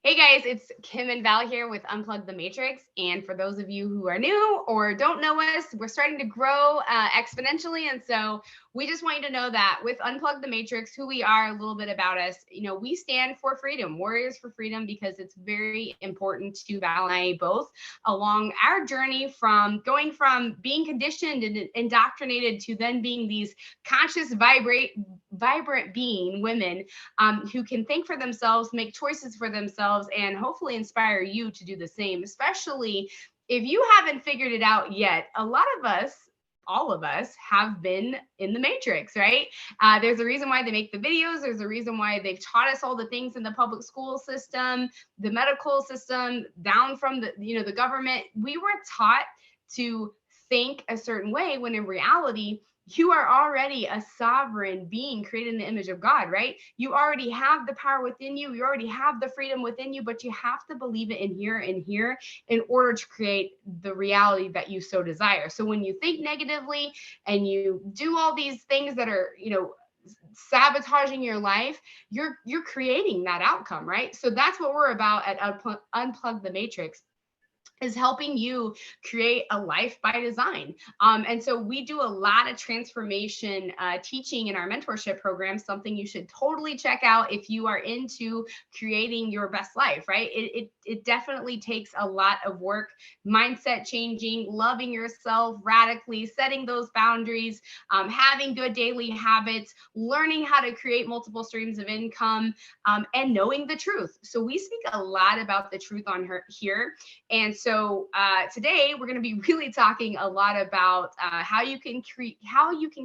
Hey guys, it's Kim and Val here with Unplug the Matrix. And for those of you who are new or don't know us, we're starting to grow exponentially. And so we just want you to know that with Unplug the Matrix, who we are, a little bit about us, we stand for freedom, warriors for freedom, because it's very important to Val and I both along our journey from going from being conditioned and indoctrinated to then being these conscious, vibrant being women who can think for themselves, make choices for themselves, and hopefully inspire you to do the same, especially if you haven't figured it out yet. A lot of us, all of us, have been in the matrix, right? There's a reason why they make the videos. There's a reason why they've taught us all the things in the public school system, the medical system, down from the government. We were taught to think a certain way when in reality you are already a sovereign being created in the image of God, right? You already have the power within you. You already have the freedom within you, but you have to believe it in here and here in order to create the reality that you so desire. So when you think negatively and you do all these things that are, sabotaging your life, you're creating that outcome, right? So that's what we're about at Unplug the Matrix, is helping you create a life by design. And so we do a lot of transformation teaching in our mentorship program, something you should totally check out if you are into creating your best life, right? It definitely takes a lot of work, mindset changing, loving yourself radically, setting those boundaries, having good daily habits, learning how to create multiple streams of income, and knowing the truth. So we speak a lot about the truth on here. And so today we're going to be really talking a lot about how you can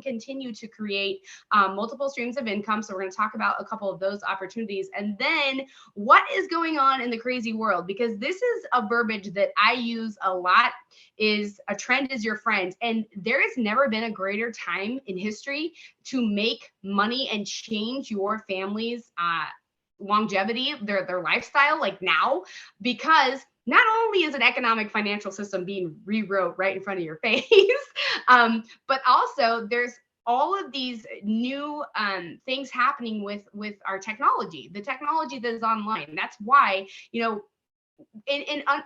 continue to create multiple streams of income. So we're going to talk about a couple of those opportunities, and then what is going on in the crazy world, because this is a verbiage that I use a lot, is a trend is your friend. And there has never been a greater time in history to make money and change your family's longevity, their lifestyle, like now, because not only is an economic financial system being rewrote right in front of your face, but also there's all of these new things happening with our technology, the technology that is online. That's why,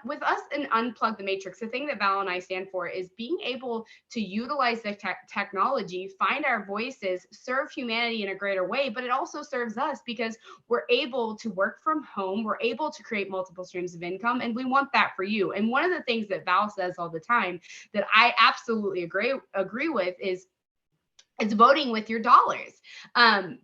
with us in Unplug the Matrix, the thing that Val and I stand for is being able to utilize the technology, find our voices, serve humanity in a greater way, but it also serves us because we're able to work from home, we're able to create multiple streams of income, and we want that for you. And one of the things that Val says all the time that I absolutely agree with is voting with your dollars,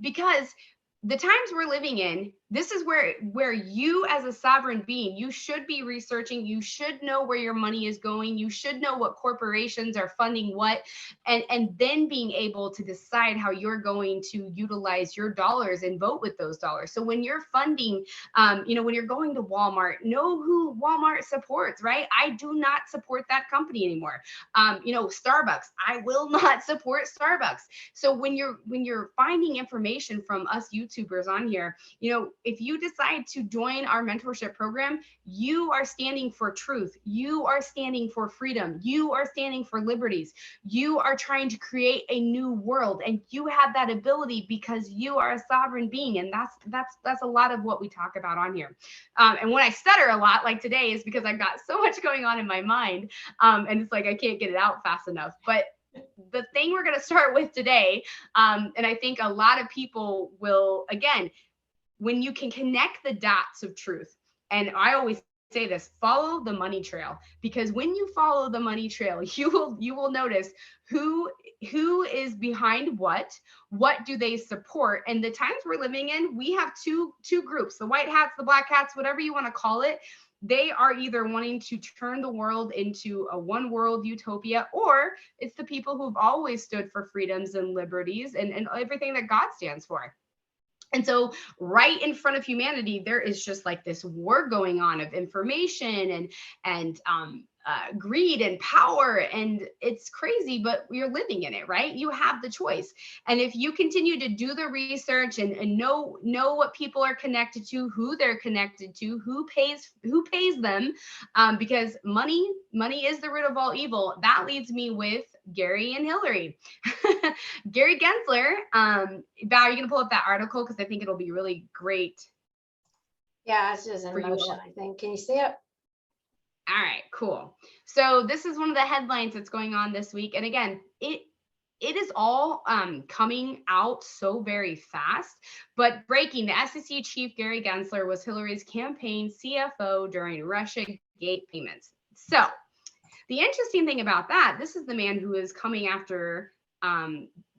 because the times we're living in, this is where you as a sovereign being, you should be researching, you should know where your money is going, you should know what corporations are funding what, and then being able to decide how you're going to utilize your dollars and vote with those dollars. So when you're funding, when you're going to Walmart, know who Walmart supports, right? I do not support that company anymore. Starbucks, I will not support Starbucks. So when you're finding information from us YouTubers on here, if you decide to join our mentorship program, you are standing for truth. You are standing for freedom. You are standing for liberties. You are trying to create a new world, and you have that ability because you are a sovereign being. And that's a lot of what we talk about on here. And when I stutter a lot, like today, is because I've got so much going on in my mind, and it's like I can't get it out fast enough. But the thing we're going to start with today, and I think a lot of people will, again, when you can connect the dots of truth, and I always say this, follow the money trail, because when you follow the money trail, you will notice who is behind what do they support. And the times we're living in, we have two groups, the white hats, the black hats, whatever you want to call it. They are either wanting to turn the world into a one world utopia, or it's the people who've always stood for freedoms and liberties and everything that God stands for. And so right in front of humanity, there is just like this war going on of information and greed and power. And it's crazy, but you're living in it, right? You have the choice. And if you continue to do the research and know what people are connected to, who they're connected to, who pays them, because money is the root of all evil. That leads me with Gary and Hillary. Gary Gensler. Val, are you going to pull up that article? Because I think it'll be really great. Yeah, it's just for in you motion, all? I think. Can you see it? All right, cool. So this is one of the headlines that's going on this week. And again, it is all coming out so very fast. But breaking, the SEC chief Gary Gensler was Hillary's campaign CFO during Russia Gate payments. So the interesting thing about that, this is the man who is coming after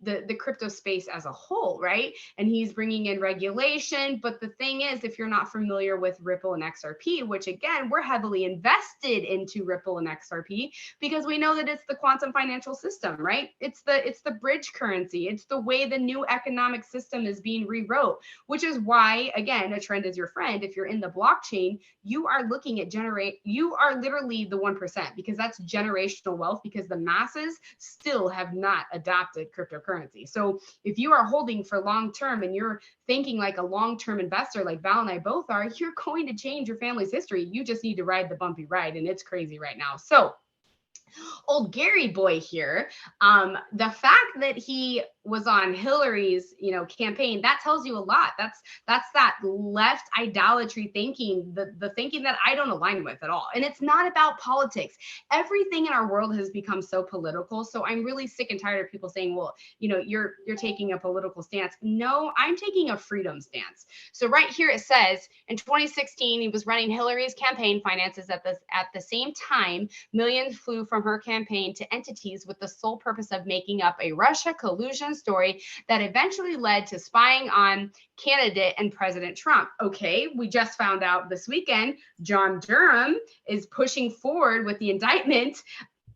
the crypto space as a whole, right? And he's bringing in regulation. But the thing is, if you're not familiar with Ripple and XRP, which again, we're heavily invested into Ripple and XRP because we know that it's the quantum financial system, right? It's the bridge currency. It's the way the new economic system is being rewrote, which is why, again, a trend is your friend. If you're in the blockchain, you are looking at you are literally the 1% because that's generational wealth because the masses still have not adopted cryptocurrency. So if you are holding for long term and you're thinking like a long-term investor like Val and I both are, you're going to change your family's history. You just need to ride the bumpy ride, and it's crazy right now. So old Gary boy here, the fact that he was on Hillary's, campaign, that tells you a lot. That's that left idolatry thinking, the thinking that I don't align with at all. And it's not about politics. Everything in our world has become so political. So I'm really sick and tired of people saying, well, you're taking a political stance. No, I'm taking a freedom stance. So right here it says in 2016, he was running Hillary's campaign finances at the same time. Millions flew from her campaign to entities with the sole purpose of making up a Russia collusion story that eventually led to spying on candidate and President Trump. Okay, we just found out this weekend John Durham is pushing forward with the indictment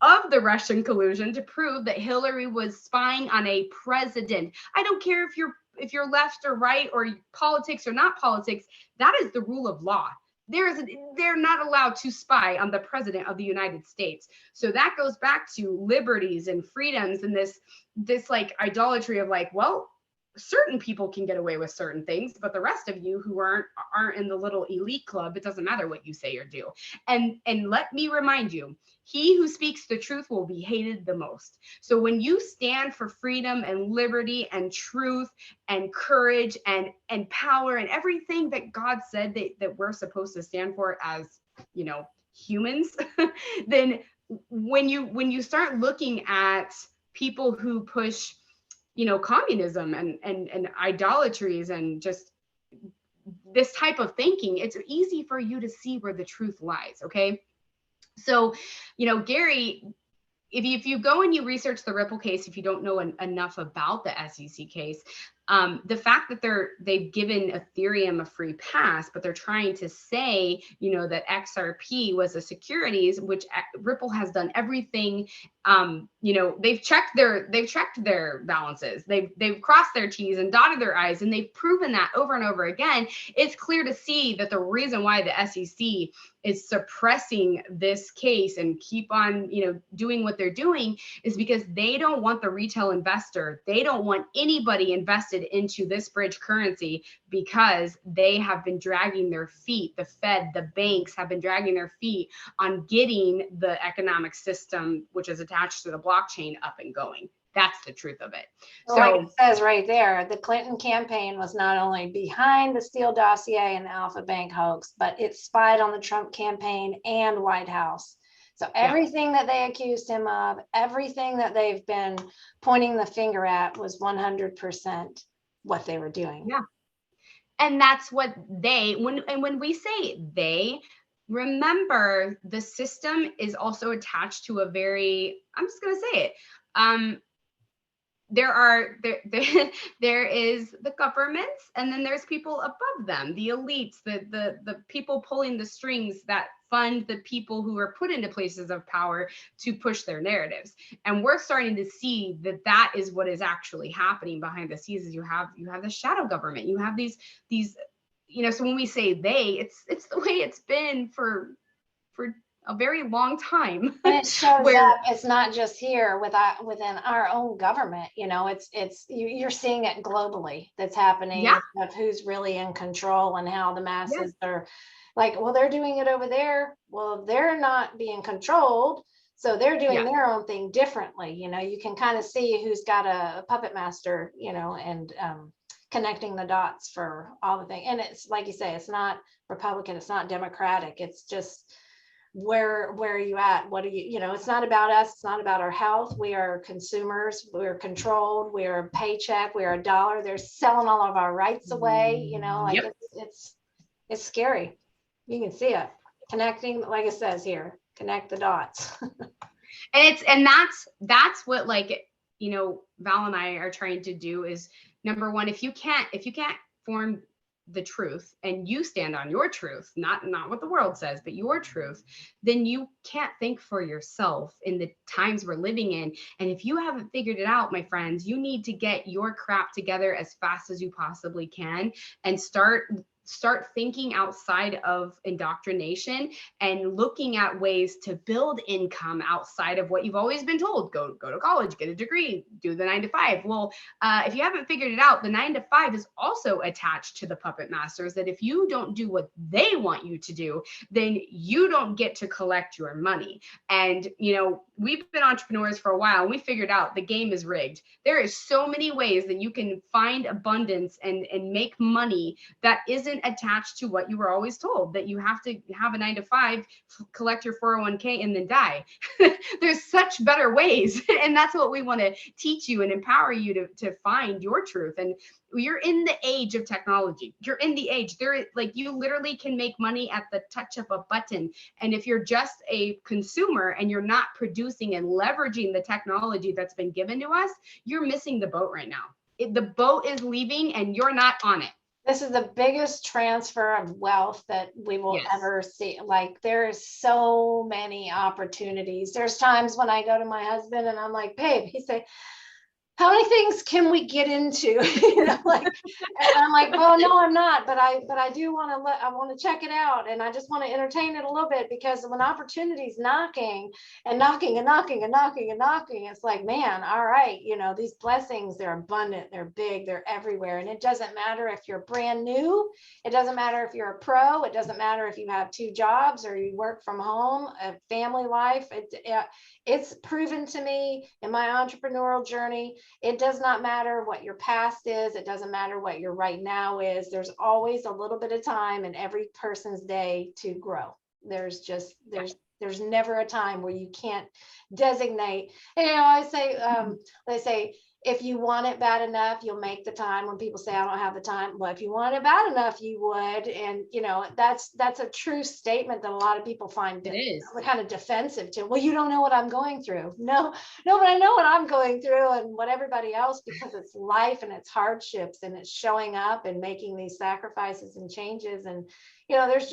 of the Russian collusion to prove that Hillary was spying on a president. I don't care if you're left or right or politics or not politics. That is the rule of law. They're not allowed to spy on the president of the United States. So that goes back to liberties and freedoms and this like idolatry of like, well, certain people can get away with certain things, but the rest of you who aren't in the little elite club, it doesn't matter what you say or do. And let me remind you, he who speaks the truth will be hated the most. So when you stand for freedom and liberty and truth and courage and power and everything that God said that we're supposed to stand for as, humans, then when you start looking at people who push, communism and idolatries and just this type of thinking, it's easy for you to see where the truth lies. Okay. So, Gary, if you go and you research the Ripple case, if you don't know enough about the SEC case, the fact that they've given Ethereum a free pass, but they're trying to say, that XRP was a securities, which Ripple has done everything. They've checked their balances. They've crossed their T's and dotted their I's, and they've proven that over and over again. It's clear to see that the reason why the SEC is suppressing this case and keep on, doing what they're doing is because they don't want the retail investor. They don't want anybody invested into this bridge currency because they have been dragging their feet. The Fed, the banks have been dragging their feet on getting the economic system, which is attached to the blockchain, up and going. That's the truth of it. So like it says right there, the Clinton campaign was not only behind the Steele dossier and the Alpha Bank hoax, but it spied on the Trump campaign and White House. So everything that they accused him of, everything that they've been pointing the finger at was 100% what they were doing. Yeah. And that's what when we say they, remember the system is also attached to a very, I'm just going to say it. There is the governments, and then there's people above them, the elites, the people pulling the strings that fund the people who are put into places of power to push their narratives. And we're starting to see that is what is actually happening behind the scenes. Is you have the shadow government, you have these so when we say they, it's the way it's been for a very long time. And it shows up. It's not just here within our own government. You're seeing it globally. That's happening. Yeah. Of who's really in control and how the masses are like, well, they're doing it over there. Well, they're not being controlled, so they're doing their own thing differently. You can kind of see who's got a puppet master. And connecting the dots for all the things. And it's like you say, it's not Republican, it's not Democratic. It's just where are you at? What are you know, it's not about us. It's not about our health. We are consumers. We're controlled. We are a paycheck. We are a dollar. They're selling all of our rights away. You know, like Yep. it's scary. You can see it connecting, like it says here, connect the dots. And that's what, like, you know, Val and I are trying to do is, number one, if you can't form the truth and you stand on your truth, not what the world says, but your truth, then you can't think for yourself in the times we're living in. And if you haven't figured it out, my friends, you need to get your crap together as fast as you possibly can and start thinking outside of indoctrination and looking at ways to build income outside of what you've always been told. Go to college, get a degree, do the 9 to 5. Well, if you haven't figured it out, the 9 to 5 is also attached to the puppet masters, that if you don't do what they want you to do, then you don't get to collect your money. And, you know, we've been entrepreneurs for a while and we figured out the game is rigged. There is so many ways that you can find abundance and make money that isn't attached to what you were always told, that you have to have a 9 to 5, collect your 401k and then die. There's such better ways. And that's what we want to teach you and empower you to find your truth. And you're in the age of technology. You're in the age there, like, you literally can make money at the touch of a button. And if you're just a consumer and you're not producing and leveraging the technology that's been given to us, you're missing the boat right now. The boat is leaving and you're not on it. This is the biggest transfer of wealth that we will ever see. Like, there is so many opportunities. There's times when I go to my husband and I'm like, babe, he said, how many things can we get into? You know, like, and I'm like, well, no, I'm not, but I do want to I want to check it out. And I just want to entertain it a little bit, because when opportunity's knocking and knocking and knocking and knocking and knocking, it's like, man, all right, you know, these blessings, they're abundant, they're big, they're everywhere. And it doesn't matter if you're brand new. It doesn't matter if you're a pro. It doesn't matter if you have 2 jobs or you work from home, a family life. It's proven to me in my entrepreneurial journey, it does not matter what your past is. It doesn't matter what your right now is. There's always a little bit of time in every person's day to grow. There's never a time where you can't designate. And, you know, I say, they say, if you want it bad enough, you'll make the time. When people say, I don't have the time, well, if you want it bad enough, you would. And, you know, that's a true statement that a lot of people find kind of defensive to. Well, you don't know what I'm going through. No, but I know what I'm going through and what everybody else, because it's life and it's hardships and it's showing up and making these sacrifices and changes. And, you know, there's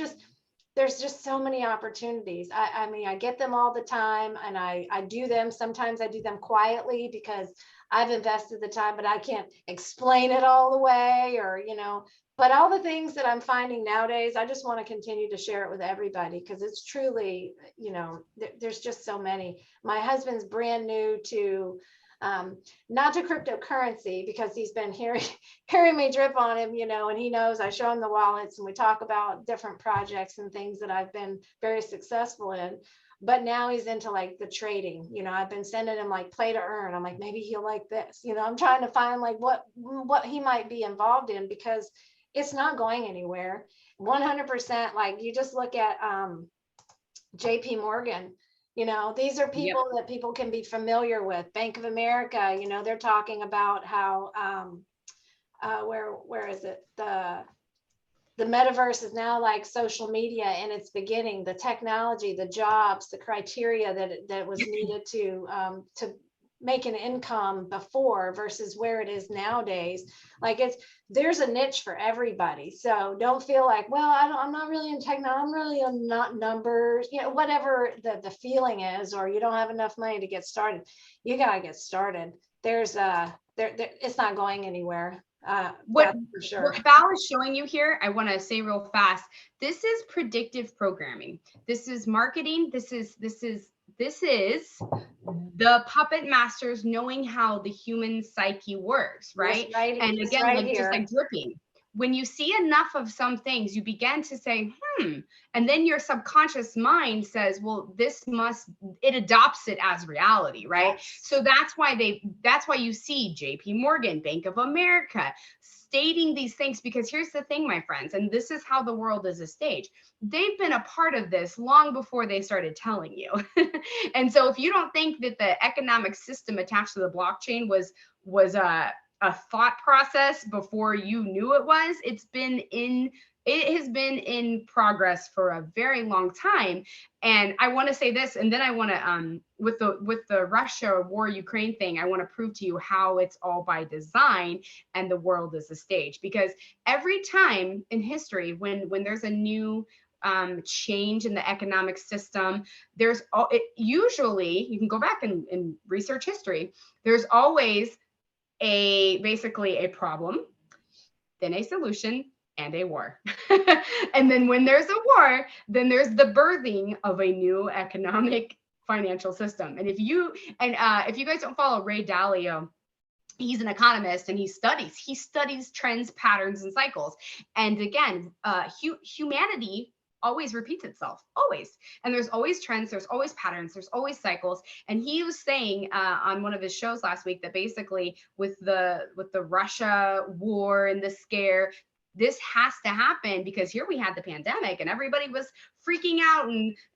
just so many opportunities. I mean, I get them all the time, and I do them. Sometimes I do them quietly because I've invested the time, but I can't explain it all the way, or, you know, but all the things that I'm finding nowadays, I just want to continue to share it with everybody, because it's truly, you know, there's just so many. My husband's brand new to, not to cryptocurrency, because he's been hearing me drip on him, you know, and he knows I show him the wallets and we talk about different projects and things that I've been very successful in. But now he's into like the trading, you know, I've been sending him like play to earn. I'm like, maybe he'll like this, you know, I'm trying to find like what he might be involved in, because it's not going anywhere. 100%. Like, you just look at JP Morgan. You know, these are people that people can be familiar with. Bank of America, you know, they're talking about how, where is it? The metaverse is now like social media in its beginning. The technology, the jobs, the criteria that was needed to make an income before versus where it is nowadays. Like, there's a niche for everybody. So don't feel like, well, I'm not really in technology. I'm really not numbers, you know, whatever the feeling is, or you don't have enough money to get started. You got to get started. It's not going anywhere. What for sure. What Val is showing you here, I want to say real fast, this is predictive programming. This is marketing. This is the puppet masters knowing how the human psyche works, right? And again, like, just like dripping. When you see enough of some things, you begin to say, and then your subconscious mind says, well, it adopts it as reality, right? Yes. So that's why you see JP Morgan, Bank of America, stating these things, because here's the thing, my friends, and this is how the world is a stage. They've been a part of this long before they started telling you. And so if you don't think that the economic system attached to the blockchain was a thought process before you knew it was, it has been in progress for a very long time. And I want to say this, and then I want to with the Russia war Ukraine thing, I want to prove to you how it's all by design and the world is a stage. Because every time in history when there's a new change in the economic system, usually, you can go back and research history, there's always basically a problem, then a solution, and a war. And then when there's a war, then there's the birthing of a new economic financial system. And if you guys don't follow Ray Dalio, he's an economist and he studies trends, patterns, and cycles. And again, humanity always repeats itself, always. And there's always trends, there's always patterns, there's always cycles. And he was saying on one of his shows last week that basically with the Russia war and the scare, this has to happen, because here we had the pandemic and everybody was freaking out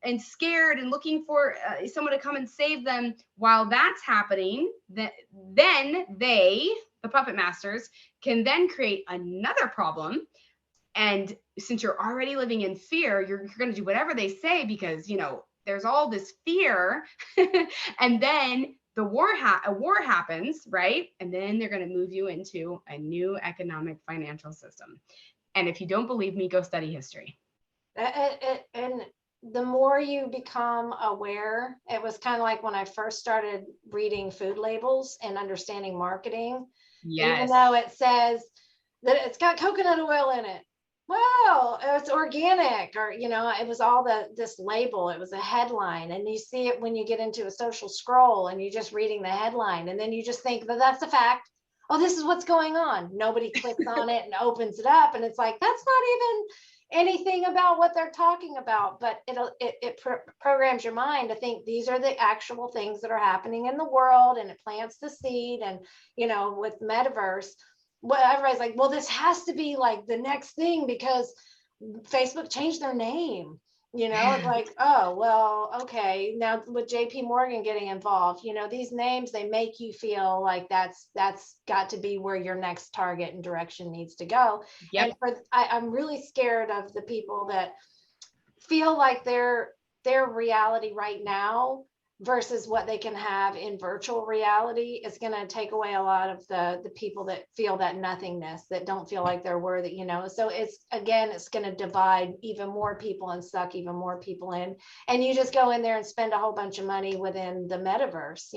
and scared and looking for someone to come and save them. While that's happening, then the puppet masters, can then create another problem. And since you're already living in fear, you're going to do whatever they say, because, there's all this fear. And then a war happens, right? And then they're going to move you into a new economic financial system. And if you don't believe me, go study history. And the more you become aware, it was kind of like when I first started reading food labels and understanding marketing. Yes. Even though it says that it's got coconut oil in it, well, it's organic, or it was all this label. It was a headline, and you see it when you get into a social scroll and you're just reading the headline, and then you just think that that's a fact. Oh, this is what's going on. Nobody clicks on it and opens it up, and it's like, that's not even anything about what they're talking about. But it programs your mind to think these are the actual things that are happening in the world, and it plants the seed. And with metaverse, well, everybody's like, well, this has to be like the next thing because Facebook changed their name. It's like, oh, well, okay. Now with JP Morgan getting involved, these names, they make you feel like that's got to be where your next target and direction needs to go. Yep. And I'm really scared of the people that feel like their reality right now versus what they can have in virtual reality is going to take away a lot of the people that feel that nothingness, that don't feel like they're worthy, So it's going to divide even more people and suck even more people in. And you just go in there and spend a whole bunch of money within the metaverse,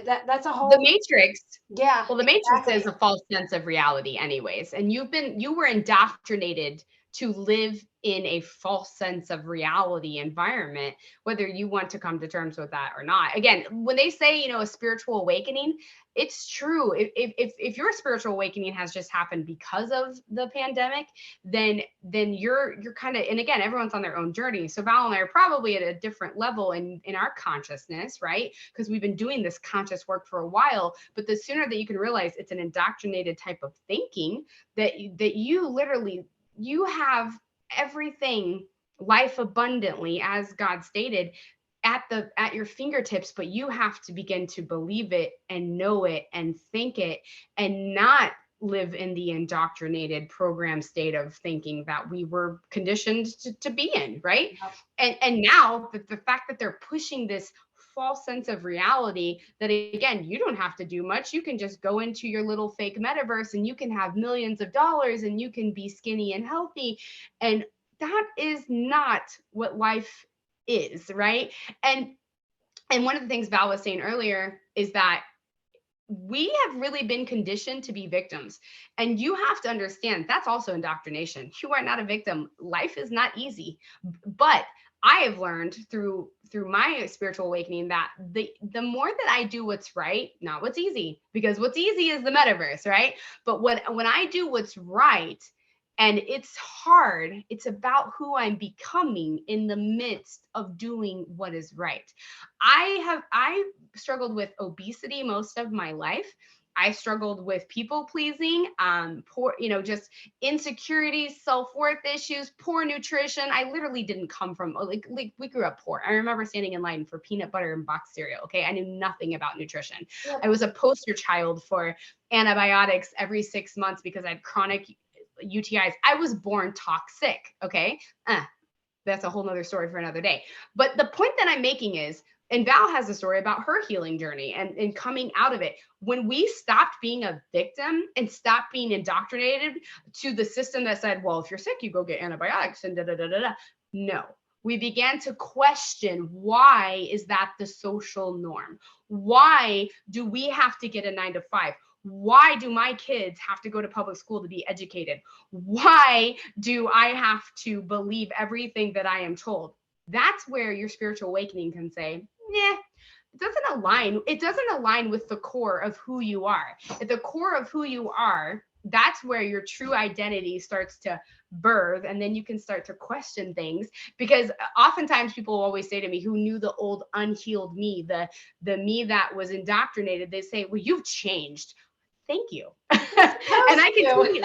that's a whole. The Matrix. Yeah. Well, the Matrix is a false sense of reality anyways. And you were indoctrinated to live in a false sense of reality environment, whether you want to come to terms with that or not. Again, when they say, a spiritual awakening, it's true. If your spiritual awakening has just happened because of the pandemic, then you're kind of, and again, everyone's on their own journey. So Val and I are probably at a different level in our consciousness, right? Because we've been doing this conscious work for a while. But the sooner that you can realize it's an indoctrinated type of thinking, that you literally, you have everything, life abundantly, as God stated, at your fingertips, but you have to begin to believe it and know it and think it, and not live in the indoctrinated program state of thinking that we were conditioned to be in, right? Yep. And now the fact that they're pushing this false sense of reality, that again, you don't have to do much. You can just go into your little fake metaverse and you can have millions of dollars and you can be skinny and healthy. And that is not what life is, right? And one of the things Val was saying earlier is that we have really been conditioned to be victims. And you have to understand that's also indoctrination. You are not a victim. Life is not easy. But I have learned through my spiritual awakening that the more that I do what's right, not what's easy, because what's easy is the metaverse, right? But when I do what's right, and it's hard, it's about who I'm becoming in the midst of doing what is right. I struggled with obesity most of my life. I struggled with people pleasing, poor, just insecurities, self-worth issues, poor nutrition. I literally didn't come from like we grew up poor. I remember standing in line for peanut butter and box cereal. Okay. I knew nothing about nutrition. Yep. I was a poster child for antibiotics every 6 months because I had chronic UTIs. I was born toxic. Okay. That's a whole nother story for another day. But the point that I'm making is, and Val has a story about her healing journey and coming out of it. When we stopped being a victim and stopped being indoctrinated to the system that said, well, if you're sick, you go get antibiotics and da da da da da. No, we began to question, why is that the social norm? Why do we have to get a 9 to 5? Why do my kids have to go to public school to be educated? Why do I have to believe everything that I am told? That's where your spiritual awakening can say, nah, it doesn't align. It doesn't align with the core of who you are. At the core of who you are, that's where your true identity starts to birth. And then you can start to question things, because oftentimes people always say to me, who knew the old unhealed me, the me that was indoctrinated, they say, well, you've changed. Thank you. And I can tell you,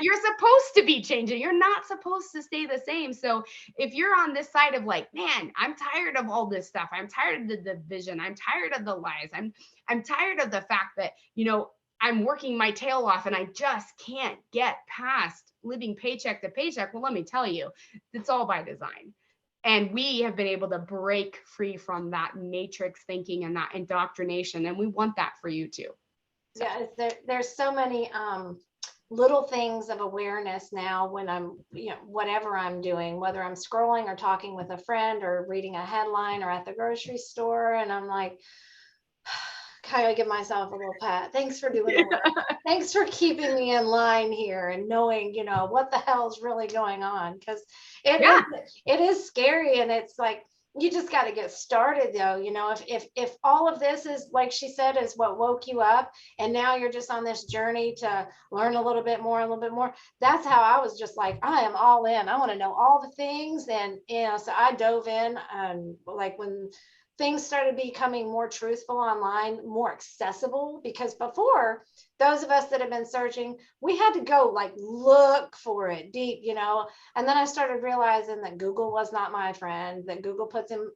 you're supposed to be changing. You're not supposed to stay the same. So if you're on this side of like, man, I'm tired of all this stuff. I'm tired of the division. I'm tired of the lies. I'm tired of the fact that, I'm working my tail off and I just can't get past living paycheck to paycheck. Well, let me tell you, it's all by design. And we have been able to break free from that matrix thinking and that indoctrination. And we want that for you too. So. Yeah, there's so many little things of awareness now when I'm, whatever I'm doing, whether I'm scrolling or talking with a friend or reading a headline or at the grocery store. And I'm like, kind of give myself a little pat. Thanks for doing the work. Thanks for keeping me in line here and knowing, what the hell's really going on. Because it is scary. And it's like, you just got to get started though. If all of this is, like she said, is what woke you up, and now you're just on this journey to learn a little bit more, that's how I was just like, I am all in. I want to know all the things. And, so I dove in, and like when things started becoming more truthful online, more accessible, because before, those of us that have been searching, we had to go like look for it deep, and then I started realizing that Google was not my friend, that Google puts in,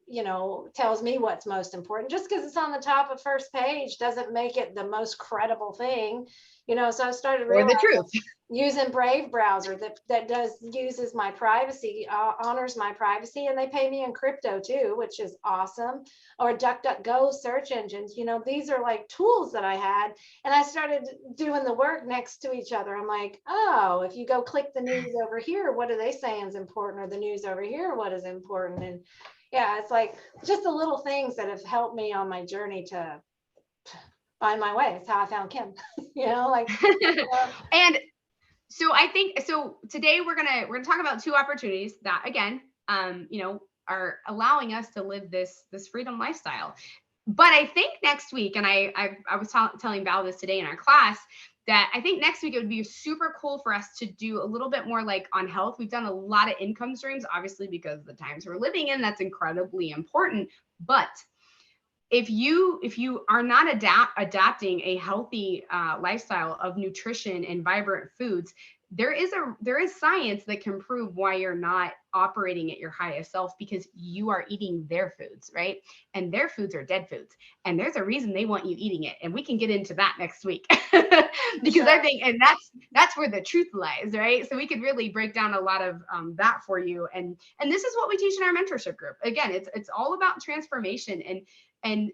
tells me what's most important. Just because it's on the top of first page doesn't make it the most credible thing, so I started realizing the truth. Using Brave browser that uses my privacy, honors my privacy, and they pay me in crypto too, which is awesome. Or DuckDuckGo search engines, these are like tools that I had, and I started doing the work next to each other. I'm like, oh, if you go click the news over here, what are they saying is important? Or the news over here, what is important? And yeah, it's like just the little things that have helped me on my journey to find my way. It's how I found Kim, And so I think, today we're gonna talk about two opportunities that, again, are allowing us to live this freedom lifestyle. But I think next week, and I was telling Val this today in our class, that I think next week it would be super cool for us to do a little bit more like on health. We've done a lot of income streams, obviously, because of the times we're living in, that's incredibly important. But if you are not adapting a healthy lifestyle of nutrition and vibrant foods, there is science that can prove why you're not operating at your highest self, because you are eating their foods, right? And their foods are dead foods, and there's a reason they want you eating it, and we can get into that next week. Because sure. I think, and that's where the truth lies, right? So we could really break down a lot of that for you, and this is what we teach in our mentorship group. Again, it's all about transformation and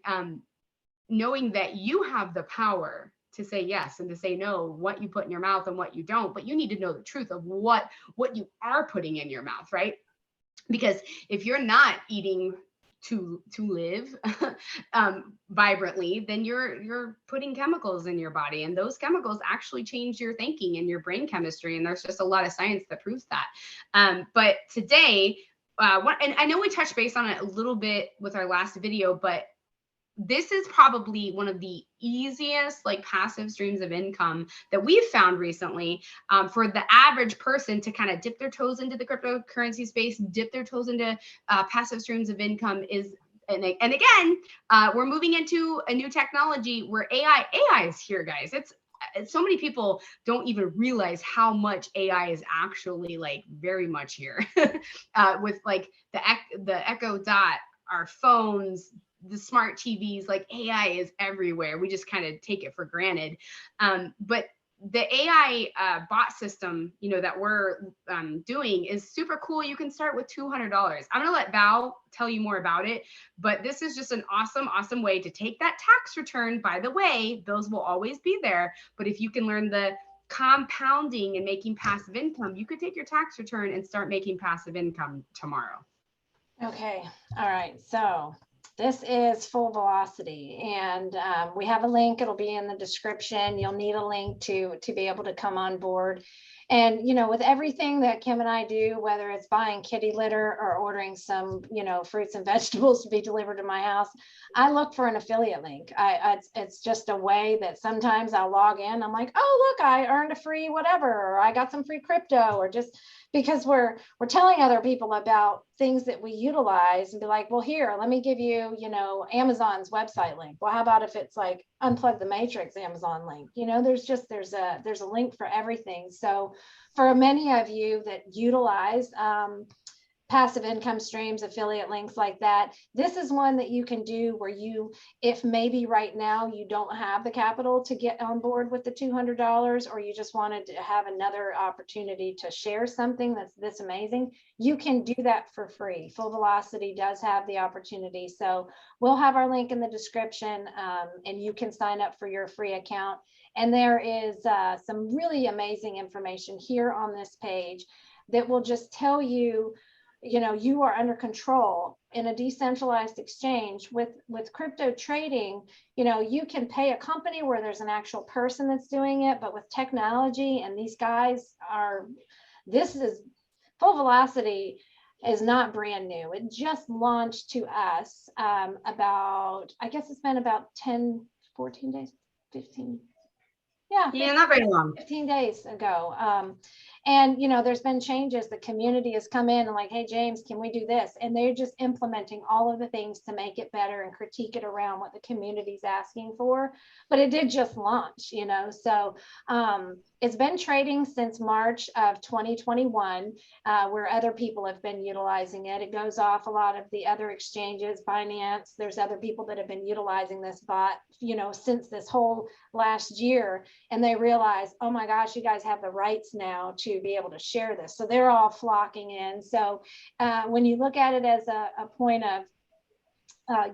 knowing that you have the power to say yes and to say no, what you put in your mouth and what you don't, but you need to know the truth of what you are putting in your mouth, right? Because if you're not eating to live vibrantly, then you're putting chemicals in your body, and those chemicals actually change your thinking and your brain chemistry, and there's just a lot of science that proves that. But today, and I know we touched base on it a little bit with our last video, but this is probably one of the easiest like passive streams of income that we've found recently, for the average person to kind of dip their toes into the cryptocurrency space, dip their toes into passive streams of income. Is And again, we're moving into a new technology where AI is here, guys. It's so many people don't even realize how much AI is actually like very much here. With like the Echo Dot, our phones, the smart TVs, like AI is everywhere. We just kind of take it for granted. But the AI bot system, that we're doing is super cool. You can start with $200. I'm gonna let Val tell you more about it, but this is just an awesome way to take that tax return. By the way, those will always be there, but if you can learn the compounding and making passive income, you could take your tax return and start making passive income tomorrow. Okay, all right, so this is Full Velocity, and we have a link. It'll be in the description. You'll need a link to be able to come on board. And, with everything that Kim and I do, whether it's buying kitty litter or ordering some, fruits and vegetables to be delivered to my house, I look for an affiliate link. It's just a way that sometimes I'll log in. I'm like, oh, look, I earned a free whatever, or I got some free crypto, or just because we're telling other people about things that we utilize and be like, well, here, let me give you, Amazon's website link. Well, how about if it's like Unplug the Matrix Amazon link? There's a link for everything. So for many of you that utilize passive income streams, affiliate links like that, this is one that you can do where if maybe right now you don't have the capital to get on board with the $200, or you just wanted to have another opportunity to share something that's this amazing, you can do that for free. Full Velocity does have the opportunity. So we'll have our link in the description, and you can sign up for your free account. And there is some really amazing information here on this page that will just tell you, you are under control in a decentralized exchange with crypto trading. You can pay a company where there's an actual person that's doing it, but with technology, and these guys Full Velocity is not brand new. It just launched to us about, I guess it's been about 10, 14 days, 15. Yeah, not very long. 15 days ago. And, there's been changes. The community has come in and like, hey, James, can we do this? And they're just implementing all of the things to make it better and critique it around what the community's asking for. But it did just launch, so it's been trading since March of 2021, where other people have been utilizing it. It goes off a lot of the other exchanges, Binance. There's other people that have been utilizing this bot, since this whole last year. And they realize, oh my gosh, you guys have the rights now to be able to share this. So they're all flocking in. So when you look at it as a point of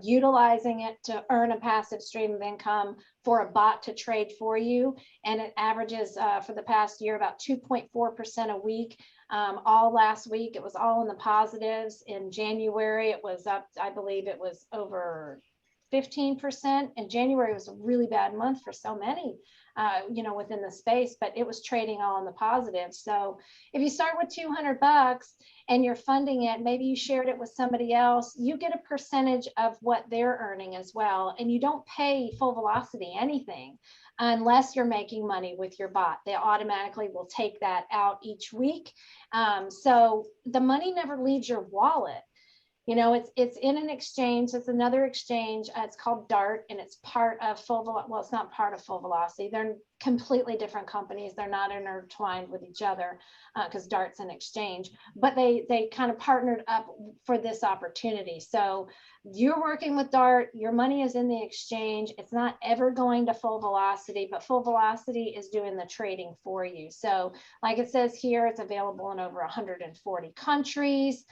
utilizing it to earn a passive stream of income for a bot to trade for you, and it averages for the past year about 2.4% a week. All last week, it was all in the positives. In January, it was up, I believe it was over 15%. And January was a really bad month for so many, within the space, but it was trading all in the positive. So if you start with $200 and you're funding it, maybe you shared it with somebody else, you get a percentage of what they're earning as well. And you don't pay Full Velocity anything unless you're making money with your bot. They automatically will take that out each week. So the money never leaves your wallet. It's in an exchange. It's another exchange. It's called Dart, and it's part of well, it's not part of Full Velocity. They're completely different companies. They're not intertwined with each other because Dart's an exchange, but they kind of partnered up for this opportunity. So you're working with Dart, your money is in the exchange. It's not ever going to Full Velocity, but Full Velocity is doing the trading for you. So like it says here, it's available in over 140 countries.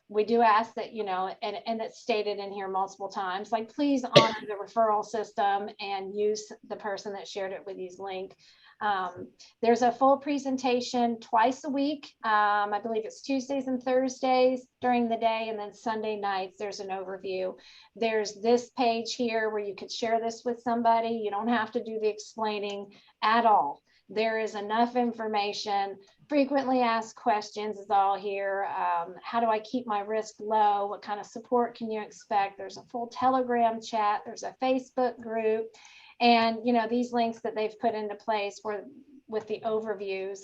We do ask that, and it's stated in here multiple times, like, please honor the referral system and use the person that shared it with you's link. There's a full presentation twice a week. I believe it's Tuesdays and Thursdays during the day, and then Sunday nights, there's an overview. There's this page here where you could share this with somebody. You don't have to do the explaining at all. There is enough information. Frequently asked questions is all here. How do I keep my risk low? What kind of support can you expect? There's a full Telegram chat. There's a Facebook group. And, these links that they've put into place where with the overviews.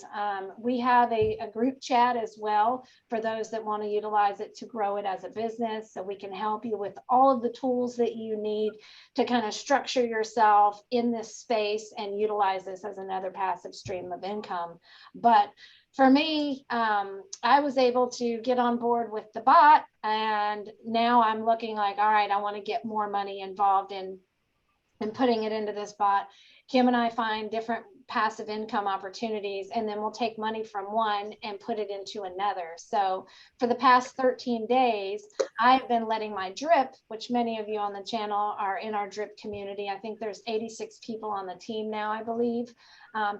We have a group chat as well for those that want to utilize it to grow it as a business. So we can help you with all of the tools that you need to kind of structure yourself in this space and utilize this as another passive stream of income. But for me, I was able to get on board with the bot, and now I'm looking like, all right, I want to get more money involved in putting it into this bot. Kim and I find different passive income opportunities, and then we'll take money from one and put it into another. So for the past 13 days, I've been letting my drip, which many of you on the channel are in our drip community. I think there's 86 people on the team now, I believe.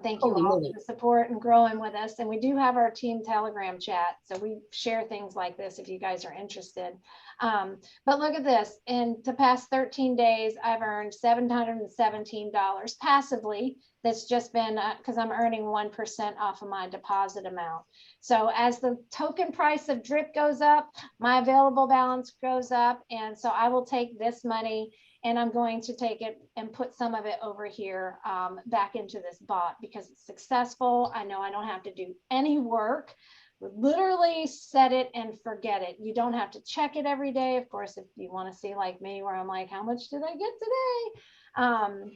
Thank you all for the support and growing with us. And we do have our team Telegram chat. So we share things like this if you guys are interested. But look at this. In the past 13 days, I've earned $717 passively. That's just been because I'm earning 1% off of my deposit amount. So as the token price of drip goes up, my available balance goes up. And so I will take this money and I'm going to take it and put some of it over here back into this bot because it's successful. I know I don't have to do any work. Literally set it and forget it. You don't have to check it every day. Of course, if you want to see like me, where I'm like, how much did I get today?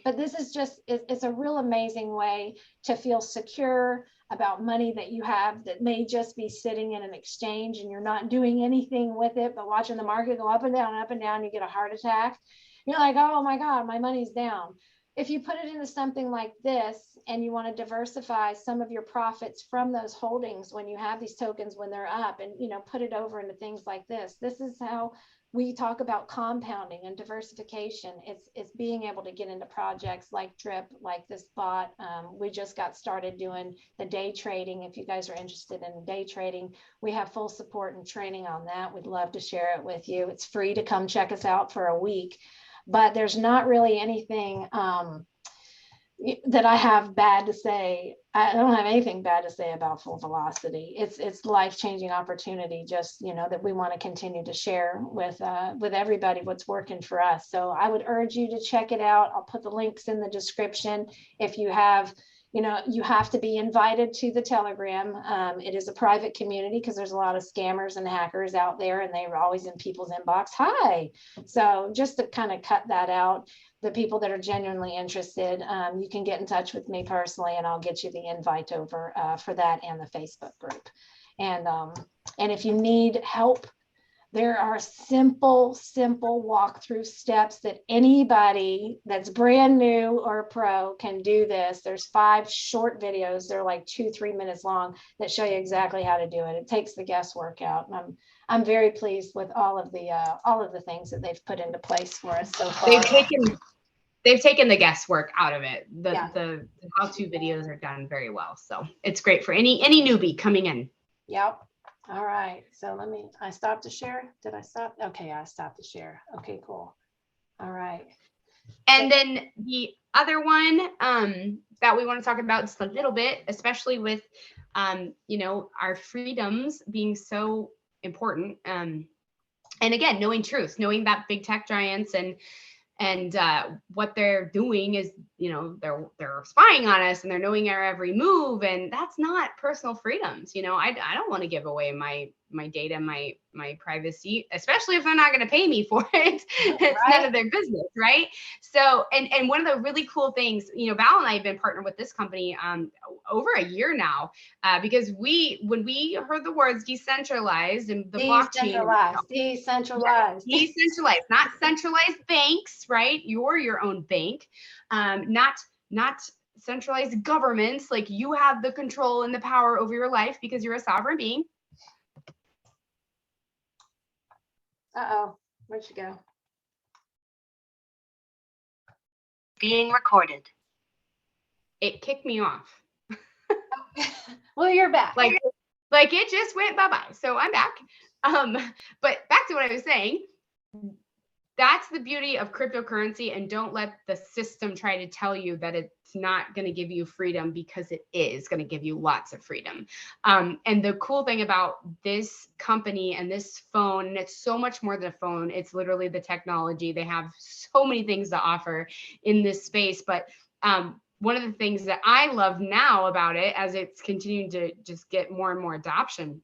But this is just, it's a real amazing way to feel secure about money that you have that may just be sitting in an exchange and you're not doing anything with it, but watching the market go up and down, you get a heart attack. You're like, oh my God, my money's down. If you put it into something like this and you want to diversify some of your profits from those holdings when you have these tokens when they're up and, you know, put it over into things like this. This is how we talk about compounding and diversification. It's being able to get into projects like drip, like this bot. We just got started doing the day trading. If you guys are interested in day trading, we have full support and training on that. We'd love to share it with you. It's free to come check us out for a week. But there's not really anything that I have bad to say. I don't have anything bad to say about Full Velocity. It's life-changing opportunity, just, you know, that we want to continue to share with everybody what's working for us. So I would urge you to check it out. I'll put the links in the description. If you have, you know, you have to be invited to the Telegram. It is a private community because there's a lot of scammers and hackers out there and they're always in people's inbox. Hi. So just to kind of cut that out, the people that are genuinely interested, you can get in touch with me personally and I'll get you the invite over for that and the Facebook group. And if you need help, there are simple walkthrough steps that anybody that's brand new or pro can do this. There's 5 short videos. They're like 2-3 minutes long that show you exactly how to do it. It takes the guesswork out. And I'm very pleased with all of the things that they've put into place for us so far. They've taken the guesswork out of it. The how-to videos are done very well. So it's great for any newbie coming in. Yep. All right, so I stopped to share. Did I stop? Okay, I stopped to share. Okay, cool. All right. And then the other one that we want to talk about just a little bit, especially with, you know, our freedoms being so important. And again, knowing truth, knowing that big tech giants and what they're doing is, you know, they're spying on us and they're knowing our every move, and that's not personal freedoms. You know, I don't want to give away my data, my privacy, especially if they're not going to pay me for it. It's none of their business, right? So, and one of the really cool things, you know, Val and I have been partnered with this company over a year now, because when we heard the words decentralized and the blockchain, decentralized, not centralized banks, right? You're your own bank, not centralized governments. Like, you have the control and the power over your life because you're a sovereign being. Uh-oh, where'd she go? Being recorded. It kicked me off. Well, you're back. Like it just went bye-bye. So I'm back. But back to what I was saying. That's the beauty of cryptocurrency, and don't let the system try to tell you that it's not going to give you freedom, because it is going to give you lots of freedom. And the cool thing about this company and this phone, and it's so much more than a phone, it's literally the technology. They have so many things to offer in this space. But one of the things that I love now about it, as it's continuing to just get more and more adoption,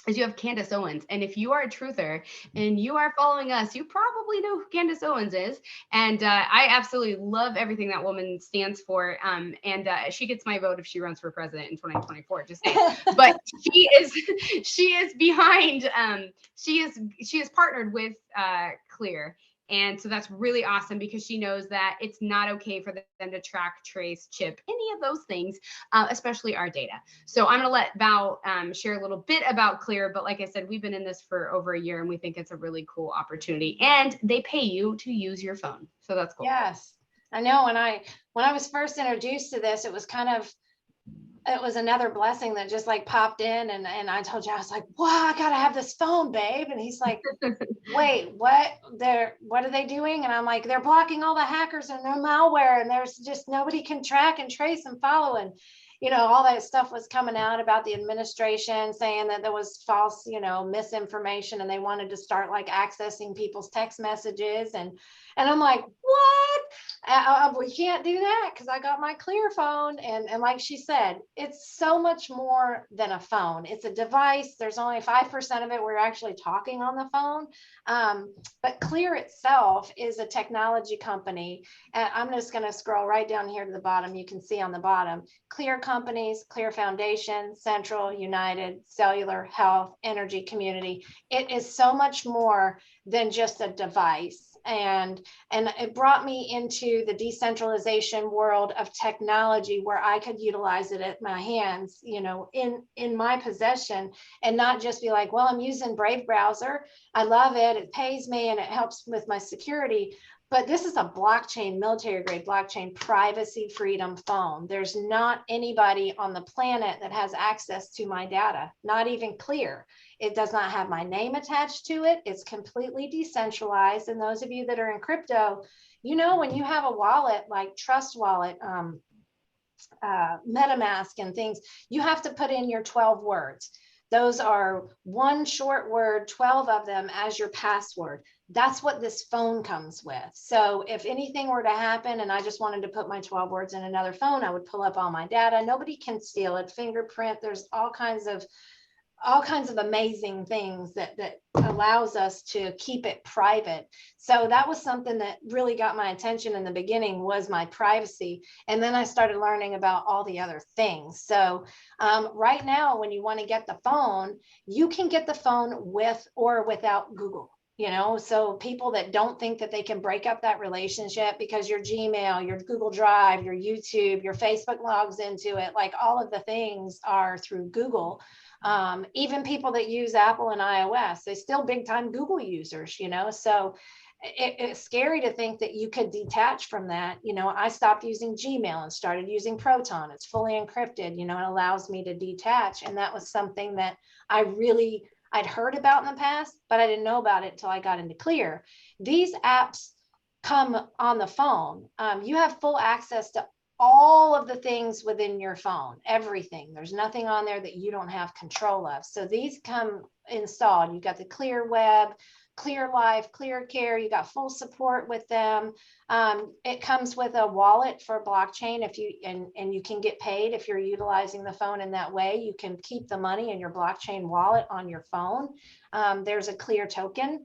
is you have Candace Owens. And if you are a truther and you are following us, you probably know who Candace Owens is. And I absolutely love everything that woman stands for. And she gets my vote if she runs for president in 2024. Just saying. But she is behind. She is partnered with Clear. And so that's really awesome because she knows that it's not okay for them to track, trace, chip, any of those things, especially our data. So I'm going to let Val share a little bit about Clear. But like I said, we've been in this for over a year and we think it's a really cool opportunity. And they pay you to use your phone. So that's cool. Yes, I know. When I was first introduced to this, it was another blessing that just like popped in, and I told you, I was like, wow, I gotta have this phone, babe. And he's like, wait, what are they doing? And I'm like, they're blocking all the hackers and their malware, and there's just nobody can track and trace and follow. And all that stuff was coming out about the administration saying that there was false, misinformation, and they wanted to start like accessing people's text messages. And I'm like, what? We can't do that because I got my Clear phone. And like she said, it's so much more than a phone. It's a device. There's only 5% of it we're actually talking on the phone. But Clear itself is a technology company. And I'm just going to scroll right down here to the bottom. You can see on the bottom, Clear companies, Clear Foundation, Central, United, Cellular, Health, Energy, Community. It is so much more than just a device. And it brought me into the decentralization world of technology where I could utilize it at my hands, in my possession, and not just be like, well, I'm using Brave browser. I love it. It pays me and it helps with my security. But this is a blockchain, military grade blockchain, privacy freedom phone. There's not anybody on the planet that has access to my data, not even Clear. It does not have my name attached to it. It's completely decentralized. And those of you that are in crypto, when you have a wallet like Trust Wallet, MetaMask and things, you have to put in your 12 words. Those are one short word, 12 of them as your password. That's what this phone comes with. So if anything were to happen and I just wanted to put my 12 words in another phone, I would pull up all my data. Nobody can steal it. Fingerprint, there's all kinds of amazing things that allows us to keep it private. So that was something that really got my attention in the beginning, was my privacy. And then I started learning about all the other things. So right now, when you want to get the phone, you can get the phone with or without Google. So people that don't think that they can break up that relationship because your Gmail, your Google Drive, your YouTube, your Facebook logs into it, like all of the things are through Google. Even people that use Apple and iOS, they still big time Google users, so it's scary to think that you could detach from that. I stopped using Gmail and started using Proton. It's fully encrypted, it allows me to detach. And that was something that I'd heard about in the past, but I didn't know about it until I got into Clear. These apps come on the phone. You have full access to all of the things within your phone, everything. There's nothing on there that you don't have control of. So these come installed. You've got the Clear Web, Clear Life, Clear Care. You got full support with them. It comes with a wallet for blockchain. And you can get paid if you're utilizing the phone in that way. You can keep the money in your blockchain wallet on your phone. There's a Clear token,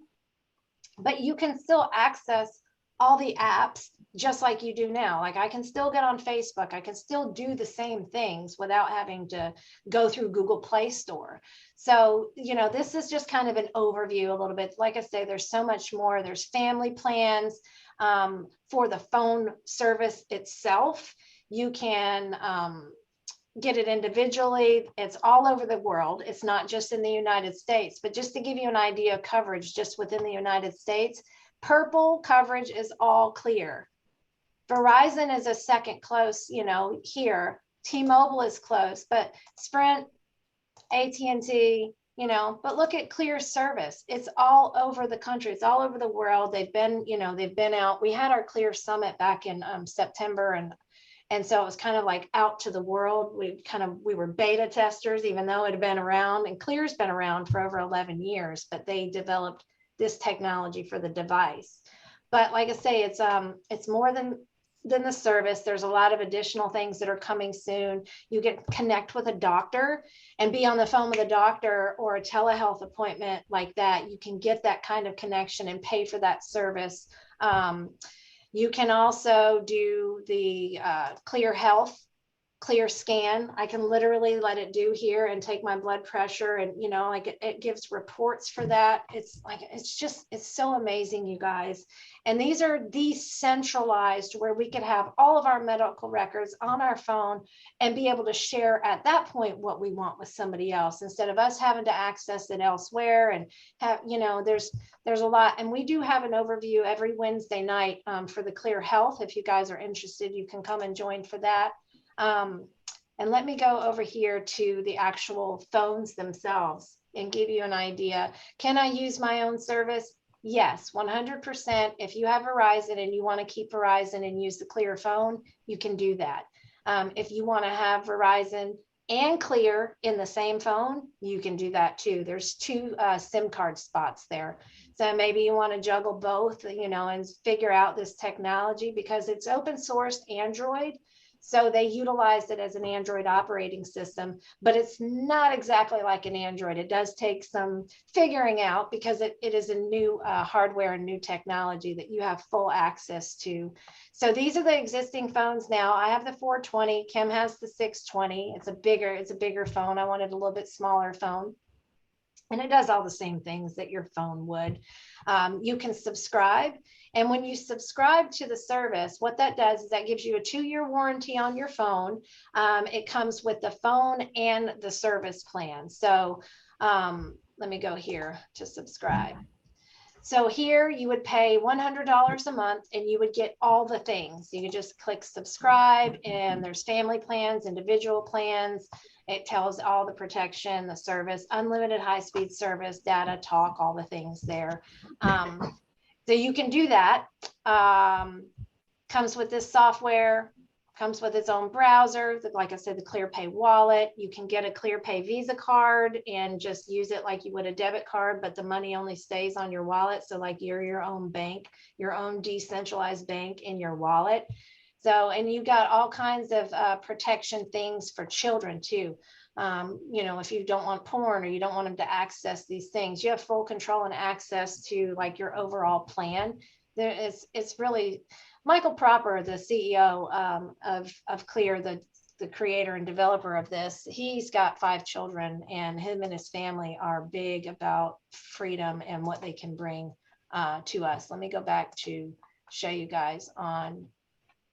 but you can still access all the apps just like you do now. Like I can still get on Facebook. I can still do the same things without having to go through Google Play Store. So, this is just kind of an overview a little bit. Like I say, there's so much more. There's family plans for the phone service itself. You can get it individually. It's all over the world. It's not just in the United States, but just to give you an idea of coverage just within the United States, purple coverage is all Clear. Verizon is a second close, here. T-Mobile is close, but Sprint, AT&T, but look at Clear service. It's all over the country. It's all over the world. They've been out. We had our Clear Summit back in September, and so it was kind of like out to the world. We were beta testers, even though it had been around, and Clear's been around for over 11 years, but they developed this technology for the device. But like I say, it's more than than the service. There's a lot of additional things that are coming soon. You can connect with a doctor and be on the phone with a doctor, or a telehealth appointment like that. You can get that kind of connection and pay for that service. You can also do the Clear Health, Clear Scan. I can literally let it do here and take my blood pressure, and you know, like it gives reports for that. It's like, it's so amazing, you guys. And these are decentralized, where we could have all of our medical records on our phone and be able to share at that point what we want with somebody else, instead of us having to access it elsewhere. And have, you know, there's a lot. And we do have an overview every Wednesday night for the Clear Health. If you guys are interested, you can come and join for that. And let me go over here to the actual phones themselves and give you an idea. Can I use my own service? Yes, 100%. If you have Verizon and you want to keep Verizon and use the Clear phone, you can do that. If you want to have Verizon and Clear in the same phone, you can do that too. There's 2 SIM card spots there. So maybe you want to juggle both, you know, and figure out this technology, because it's open sourced Android. So they utilized it as an Android operating system, but it's not exactly like an Android. It does take some figuring out, because it is a new hardware and new technology that you have full access to. So these are the existing phones now. I have the 420. Kim has the 620. It's a bigger phone. I wanted a little bit smaller phone. And it does all the same things that your phone would. You can subscribe. And when you subscribe to the service, what that does is that gives you a 2-year warranty on your phone. It comes with the phone and the service plan. So let me go here to subscribe. So here you would pay $100 a month and you would get all the things. You could just click subscribe, and there's family plans, individual plans. It tells all the protection, the service, unlimited high-speed service, data, talk, all the things there. So you can do that. Comes with this software, comes with its own browser. Like I said, the ClearPay wallet. You can get a ClearPay Visa card and just use it like you would a debit card, but the money only stays on your wallet. So like you're your own bank, your own decentralized bank in your wallet. So, and you got all kinds of protection things for children too. You know, if you don't want porn, or you don't want them to access these things, you have full control and access to like your overall plan. It's really Michael Proper, the CEO of Clear, the creator and developer of this. He's got 5 children, and him and his family are big about freedom and what they can bring to us. Let me go back to show you guys on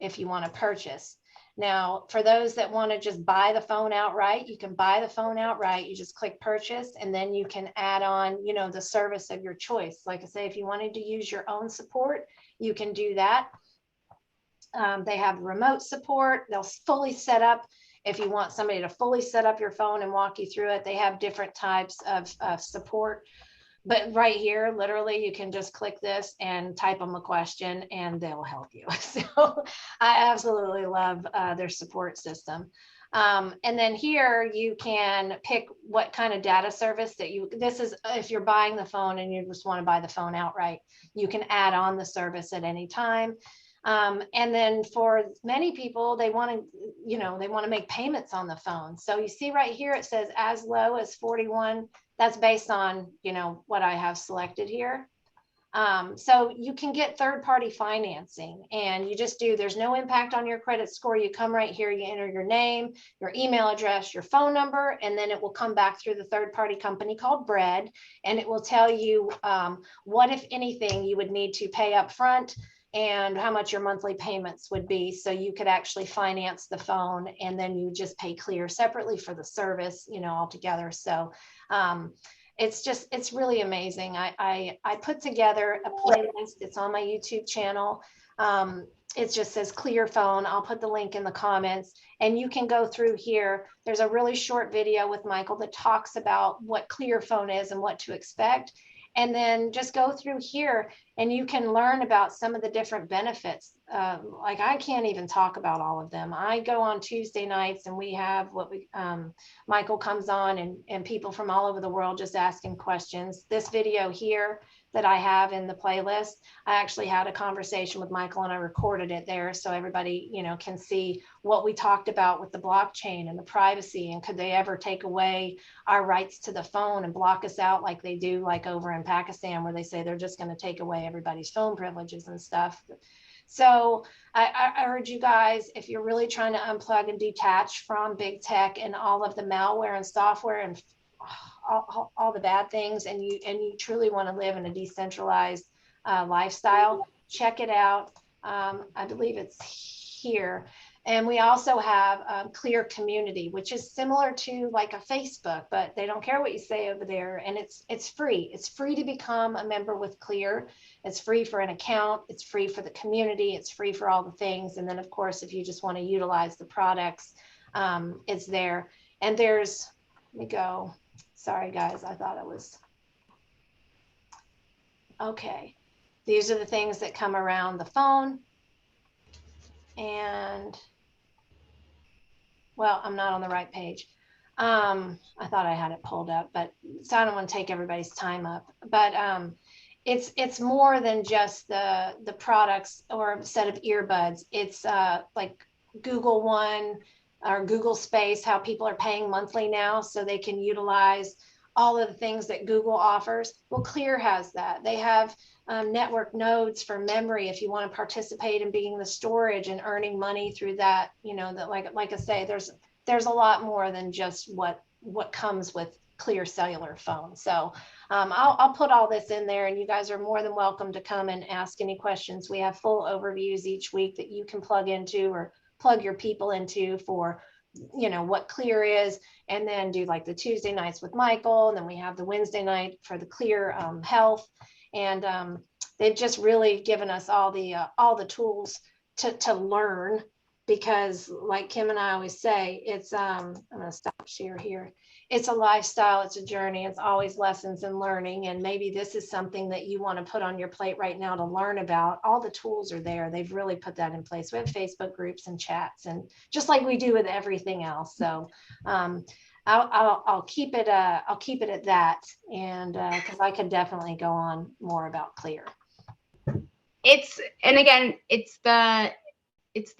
if you want to purchase. Now, for those that want to just buy the phone outright, you can buy the phone outright. You just click purchase, and then you can add on, you know, the service of your choice. Like I say, if you wanted to use your own support, you can do that. They have remote support. They'll fully set up. If you want somebody to fully set up your phone and walk you through it, they have different types of support. But right here, literally, you can just click this and type them a question and they'll help you. So I absolutely love their support system. And then here you can pick what kind of data service that this is if you're buying the phone and you just want to buy the phone outright, you can add on the service at any time. And then for many people, they want to make payments on the phone. So you see right here, it says as low as 41. That's based on, you know, what I have selected here. So you can get third-party financing, and you just there's no impact on your credit score. You come right here, you enter your name, your email address, your phone number, and then it will come back through the third-party company called Bread, and it will tell you what, if anything, you would need to pay up front and how much your monthly payments would be. So you could actually finance the phone, and then you just pay Clear separately for the service, you know, altogether. So it's really amazing. I put together a playlist. It's on my YouTube channel. It just says Clear phone. I'll put the link in the comments, and you can go through here. There's a really short video with Michael that talks about what Clear phone is and what to expect. And then just go through here and you can learn about some of the different benefits like I can't even talk about all of them. I go on Tuesday nights and we have what we, Michael comes on and people from all over the world just asking questions. This video here that I have in the playlist, I actually had a conversation with Michael and I recorded it there so everybody, you know, can see what we talked about with the blockchain and the privacy, and could they ever take away our rights to the phone and block us out like they do like over in Pakistan, where they say they're just going to take away everybody's phone privileges and stuff. So I urge you guys, if you're really trying to unplug and detach from big tech and all of the malware and software and all the bad things, and you truly want to live in a decentralized lifestyle, check it out. I believe it's here. And we also have Clear Community, which is similar to like a Facebook, but they don't care what you say over there. And it's free. It's free to become a member with Clear. It's free for an account. It's free for the community. It's free for all the things. And then, of course, if you just want to utilize the products, it's there. And there's, let me go. Sorry, guys. I thought it was. Okay. These are the things that come around the phone. And well, I'm not on the right page. I thought I had it pulled up, but so I don't want to take everybody's time up. But it's more than just the products or a set of earbuds. It's like Google One or Google Space, how people are paying monthly now so they can utilize all of the things that Google offers. Well, Clear has that. They have network nodes for memory if you want to participate in being the storage and earning money through that. You know, that like I say, there's a lot more than just what comes with Clear cellular phone. So I'll put all this in there, and you guys are more than welcome to come and ask any questions. We have full overviews each week that you can plug into or plug your people into for, you know, what Clear is, and then do like the Tuesday nights with Michael, and then we have the Wednesday night for the Clear health. And they've just really given us all the tools to learn, because like Kim and I always say, it's I'm going to stop share here. It's a lifestyle, it's a journey, it's always lessons and learning. And maybe this is something that you want to put on your plate right now to learn about. All the tools are there. They've really put that in place. We have Facebook groups and chats, and just like we do with everything else. So I'll keep it at that, and because I could definitely go on more about Clear. And again, it's the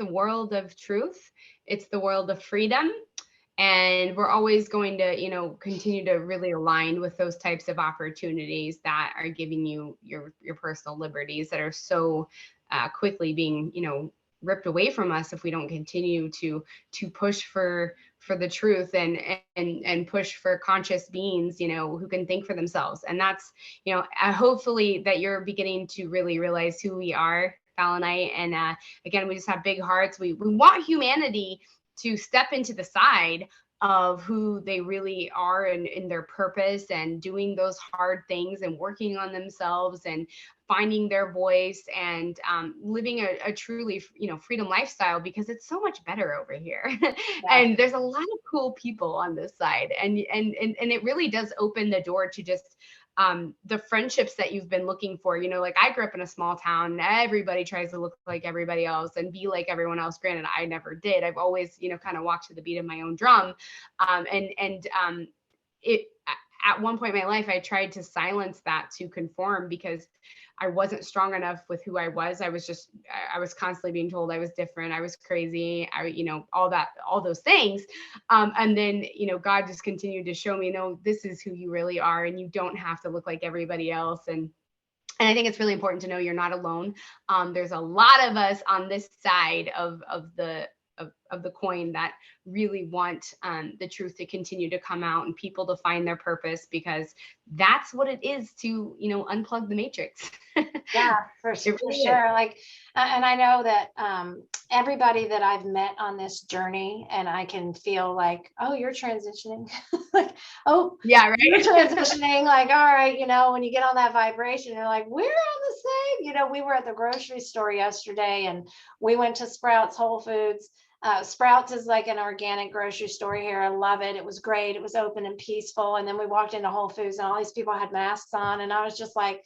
world of truth. It's the world of freedom. And we're always going to, you know, continue to really align with those types of opportunities that are giving you your personal liberties that are so quickly being, you know, ripped away from us if we don't continue to push for the truth and push for conscious beings, you know, who can think for themselves. And that's, you know, hopefully that you're beginning to really realize who we are, Val and I. And again, we just have big hearts. We want humanity to step into the side of who they really are and in their purpose, and doing those hard things and working on themselves and finding their voice and living a truly, you know, freedom lifestyle, because it's so much better over here. Yeah. And there's a lot of cool people on this side, and it really does open the door to just the friendships that you've been looking for. You know, like I grew up in a small town. Everybody tries to look like everybody else and be like everyone else. Granted, I never did. I've always, you know, kind of walked to the beat of my own drum. It at one point in my life, I tried to silence that to conform, because I wasn't strong enough with who I was. I was constantly being told I was different. I was crazy. You know, all those things. And then, you know, God just continued to show me, no, this is who you really are. And you don't have to look like everybody else. And I think it's really important to know you're not alone. There's a lot of us on this side of the coin that really want the truth to continue to come out and people to find their purpose, because that's what it is to, you know, unplug the matrix. Yeah, for sure. Like, and I know that everybody that I've met on this journey, and I can feel like, oh, you're transitioning. Like, oh, yeah, right. You're transitioning. Like, all right, you know, when you get on that vibration, you're like, we're on the same. You know, we were at the grocery store yesterday, and we went to Sprouts, Whole Foods. Sprouts is like an organic grocery store here. I love it. It was great. It was open and peaceful. And then we walked into Whole Foods, and all these people had masks on, and I was just like,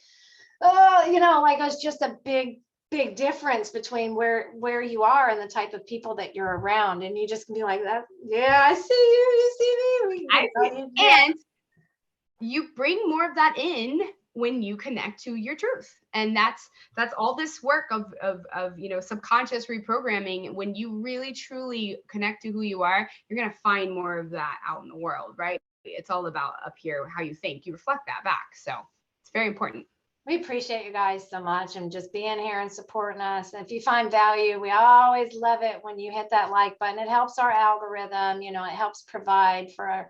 oh, you know, like it was just a big big difference between where you are and the type of people that you're around. And you just can be like that. Yeah, I see you. You see me. And you bring more of that in when you connect to your truth. And that's all this work of subconscious reprogramming. When you really truly connect to who you are, you're going to find more of that out in the world, right? It's all about up here, how you think, you reflect that back. So it's very important. We appreciate you guys so much and just being here and supporting us. And if you find value, we always love it when you hit that like button. It helps our algorithm, it helps provide for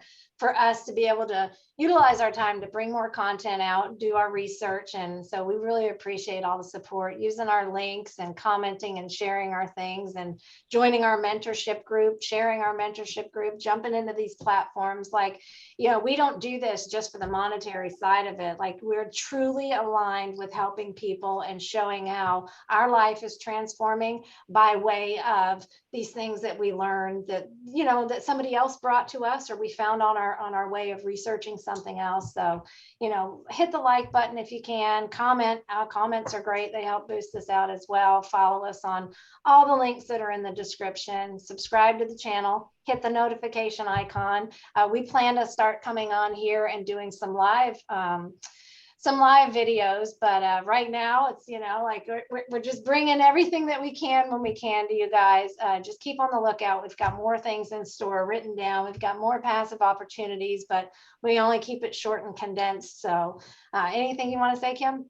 us to be able to utilize our time to bring more content out, do our research. And so we really appreciate all the support, using our links and commenting and sharing our things and joining our mentorship group, sharing our mentorship group, jumping into these platforms. Like, we don't do this just for the monetary side of it. Like, we're truly aligned with helping people and showing how our life is transforming by way of these things that we learned that, that somebody else brought to us, or we found on our way of researching something else. So, hit the like button if you can. Comment. Our comments are great. They help boost us out as well. Follow us on all the links that are in the description. Subscribe to the channel. Hit the notification icon. We plan to start coming on here and doing some live videos, but right now it's like we're just bringing everything that we can when we can to you guys. Just keep on the lookout. We've got more things in store written down. We've got more passive opportunities, but we only keep it short and condensed. So anything you want to say, Kim?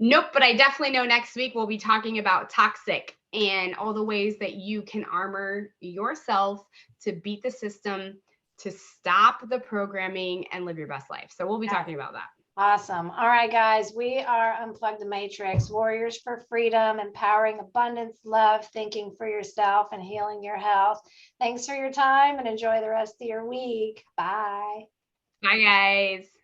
Nope, but I definitely know next week we'll be talking about toxic and all the ways that you can armor yourself to beat the system, to stop the programming and live your best life. So we'll be talking about that. Awesome. All right, guys, we are Unplug the Matrix, warriors for freedom, empowering abundance, love, thinking for yourself, and healing your health. Thanks for your time and enjoy the rest of your week. Bye. Bye, guys.